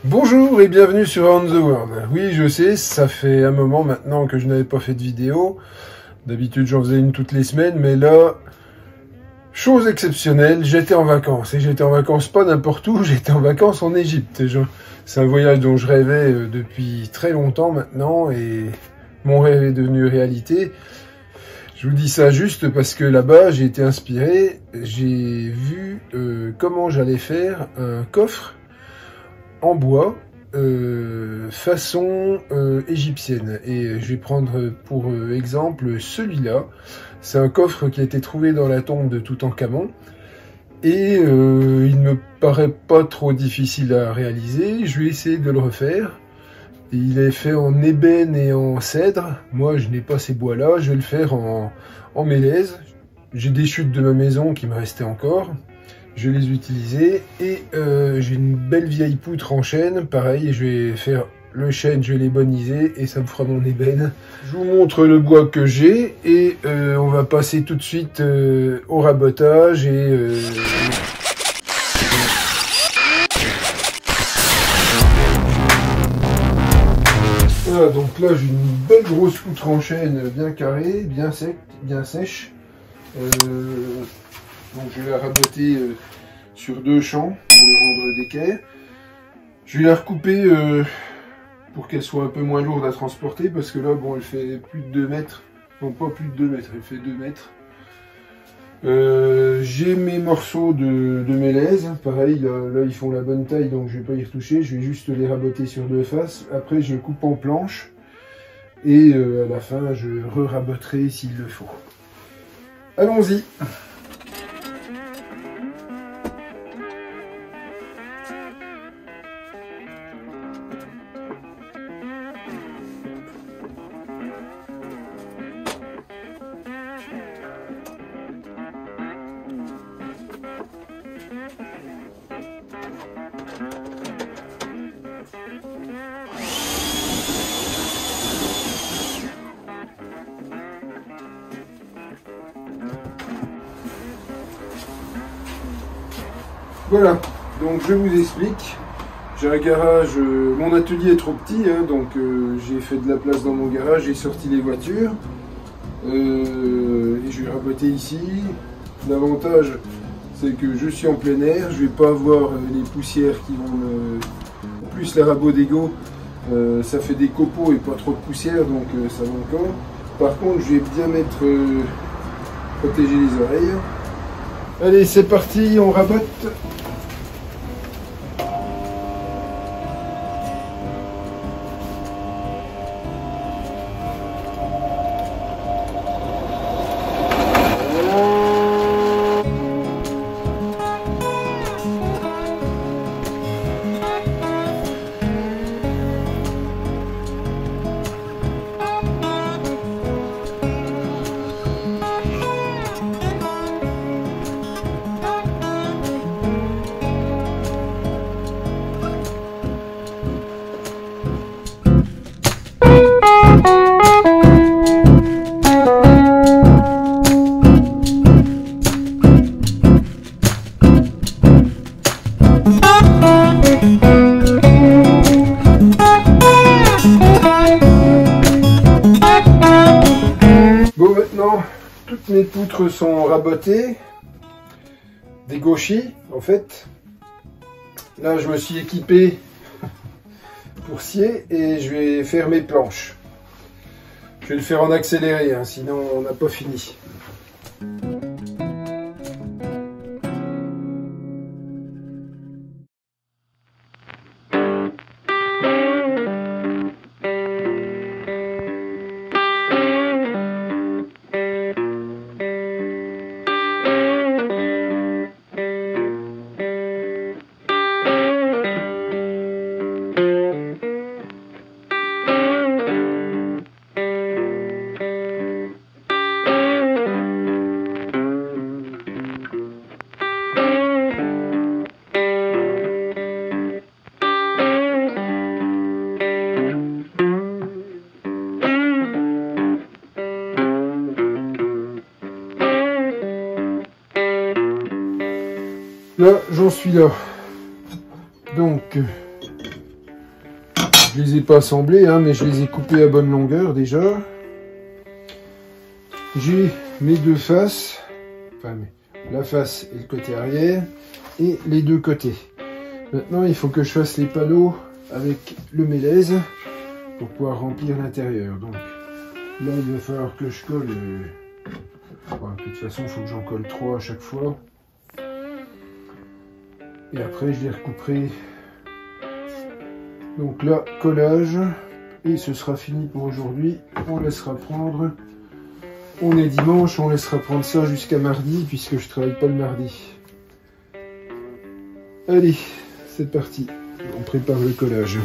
Bonjour et bienvenue sur Around the World. Oui, je sais, ça fait un moment maintenant que je n'avais pas fait de vidéo. D'habitude, j'en faisais une toutes les semaines, mais là, chose exceptionnelle, j'étais en vacances. Et j'étais en vacances pas n'importe où, j'étais en vacances en Égypte. C'est un voyage dont je rêvais depuis très longtemps maintenant, et mon rêve est devenu réalité. Je vous dis ça juste parce que là-bas, j'ai été inspiré, j'ai vu comment j'allais faire un coffre en bois façon égyptienne, et je vais prendre pour exemple celui-là. C'est un coffre qui a été trouvé dans la tombe de Toutankhamon et il me paraît pas trop difficile à réaliser. Je vais essayer de le refaire. Il est fait en ébène et en cèdre. Moi je n'ai pas ces bois là, je vais le faire en mélèze. J'ai des chutes de ma maison qui me restaient encore. Je vais les utiliser et j'ai une belle vieille poutre en chêne. Pareil, je vais faire le chêne, je vais l'éboniser et ça me fera mon ébène. Je vous montre le bois que j'ai et on va passer tout de suite au rabotage et voilà, donc là j'ai une belle grosse poutre en chêne bien carrée, bien sec, bien sèche. Donc je vais la raboter sur 2 champs pour le rendre d'équerre. Je vais la recouper pour qu'elle soit un peu moins lourde à transporter, parce que là bon, elle fait plus de 2 mètres. Non, pas plus de 2 mètres, elle fait 2 mètres. J'ai mes morceaux de mélèze, pareil, là ils font la bonne taille, donc je vais pas y retoucher, je vais juste les raboter sur 2 faces. Après je coupe en planches et à la fin je re-raboterai s'il le faut. Allons-y. Voilà, donc je vous explique. J'ai un garage, mon atelier est trop petit, hein, donc j'ai fait de la place dans mon garage, j'ai sorti les voitures. Et je vais raboter ici. L'avantage, c'est que je suis en plein air, je vais pas avoir les poussières qui vont me... En plus, les rabots d'égo, ça fait des copeaux et pas trop de poussière, donc ça va encore. Par contre, je vais bien mettre... protéger les oreilles. Allez, c'est parti, on rabote. Bon, maintenant, toutes mes poutres sont rabotées, des gauchis en fait. Là, je me suis équipé pour scier et je vais faire mes planches. Je vais le faire en accéléré, hein, sinon on n'a pas fini. Là, j'en suis là. Donc, je les ai pas assemblés, hein, mais je les ai coupés à bonne longueur déjà. J'ai mes deux faces, enfin la face et le côté arrière, et les deux côtés. Maintenant, il faut que je fasse les panneaux avec le mélèze pour pouvoir remplir l'intérieur. Donc, là, il va falloir que je colle. Bon, de toute façon, il faut que j'en colle 3 à chaque fois. Et après, je les recouperai. Donc là, collage. Et ce sera fini pour aujourd'hui. On laissera prendre. On est dimanche, on laissera prendre ça jusqu'à mardi, puisque je travaille pas le mardi. Allez, c'est parti. On prépare le collage.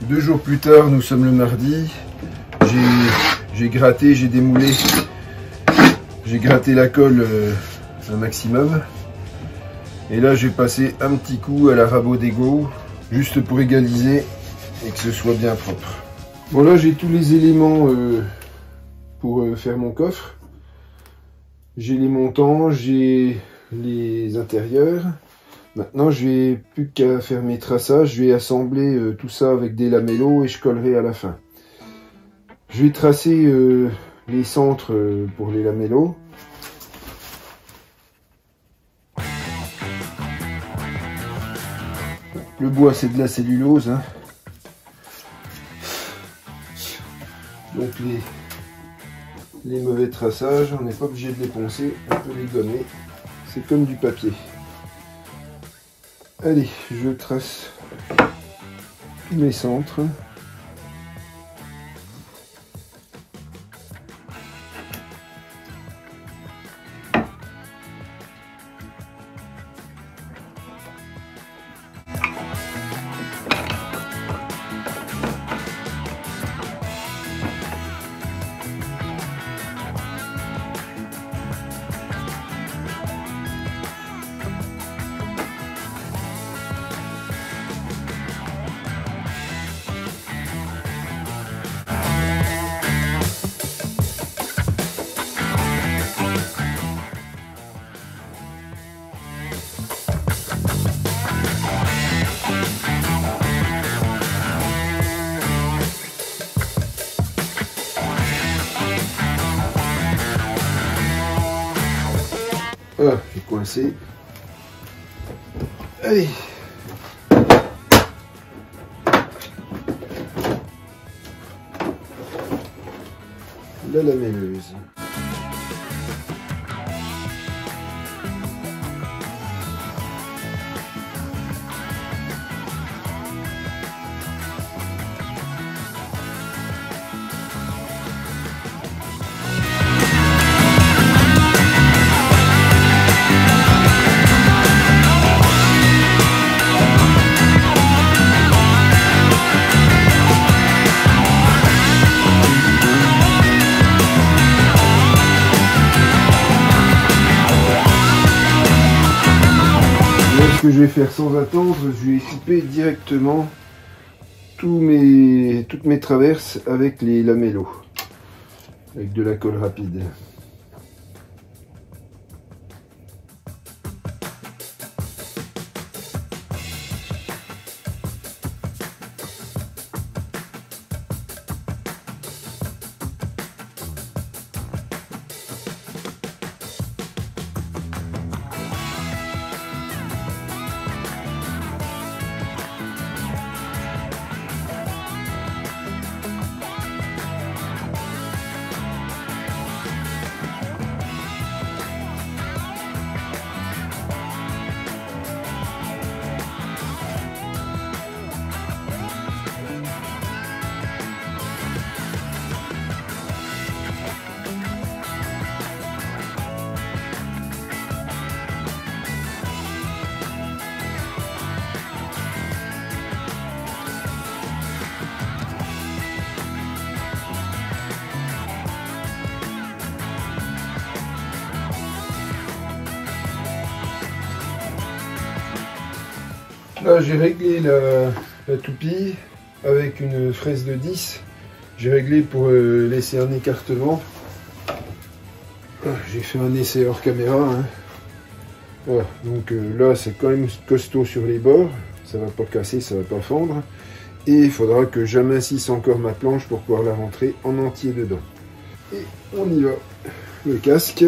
2 jours plus tard, nous sommes le mardi. J'ai gratté, j'ai démoulé. J'ai gratté la colle un maximum. Et là, j'ai passé un petit coup à la rabot d'égo, juste pour égaliser et que ce soit bien propre. Bon, là, j'ai tous les éléments pour faire mon coffre. J'ai les montants, j'ai les intérieurs. Maintenant, je n'ai plus qu'à faire mes traçages. Je vais assembler tout ça avec des lamellos et je collerai à la fin. Je vais tracer les centres pour les lamellos. Le bois, c'est de la cellulose, hein. Donc les mauvais traçages, on n'est pas obligé de les poncer, on peut les gommer. C'est comme du papier. Allez, je trace tous mes centres. Ah, j'ai coincé. Allez. La lamelleuse. Ce que je vais faire sans attendre, je vais équiper directement toutes mes traverses avec les lamellos, avec de la colle rapide. Là, j'ai réglé la toupie avec une fraise de 10. J'ai réglé pour laisser un écartement. J'ai fait un essai hors caméra, hein. Voilà, donc là, c'est quand même costaud sur les bords. Ça va pas casser, ça va pas fendre. Et il faudra que j'amincisse encore ma planche pour pouvoir la rentrer en entier dedans. Et on y va. Le casque.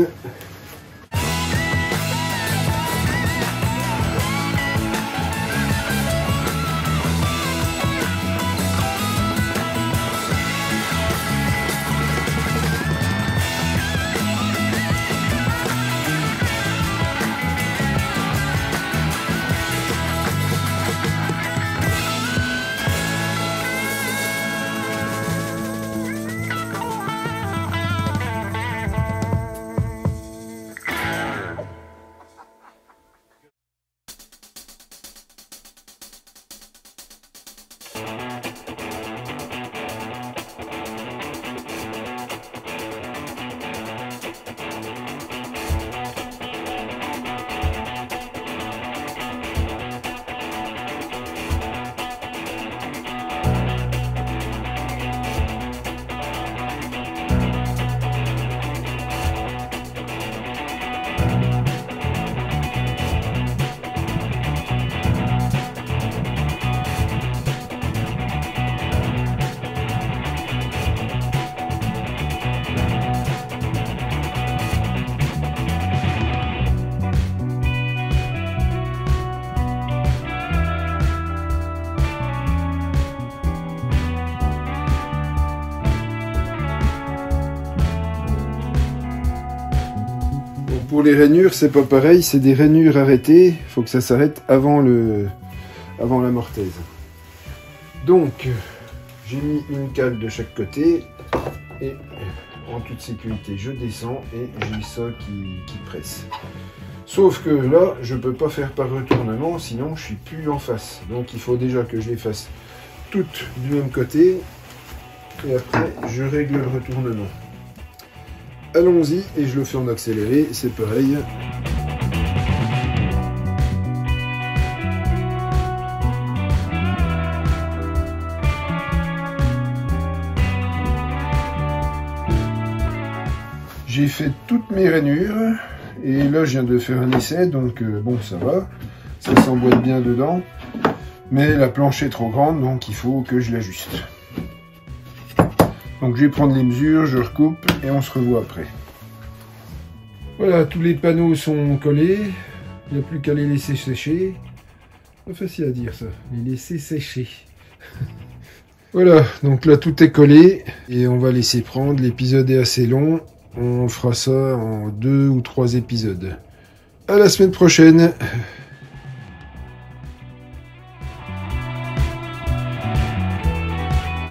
Pour les rainures, c'est pas pareil, c'est des rainures arrêtées. Il faut que ça s'arrête avant la mortaise. Donc, j'ai mis une cale de chaque côté et en toute sécurité, je descends et j'ai ça qui presse. Sauf que là, je peux pas faire par retournement, sinon je suis plus en face. Donc il faut déjà que je les fasse toutes du même côté et après je règle le retournement. Allons-y et je le fais en accéléré, c'est pareil. J'ai fait toutes mes rainures et là je viens de faire un essai, donc bon, ça va, ça s'emboîte bien dedans, mais la planche est trop grande, donc il faut que je l'ajuste. Donc je vais prendre les mesures, je recoupe et on se revoit après. Voilà, tous les panneaux sont collés, il n'y a plus qu'à les laisser sécher. Pas facile à dire ça, les laisser sécher. Voilà, donc là tout est collé et on va laisser prendre, l'épisode est assez long. On fera ça en 2 ou 3 épisodes. À la semaine prochaine.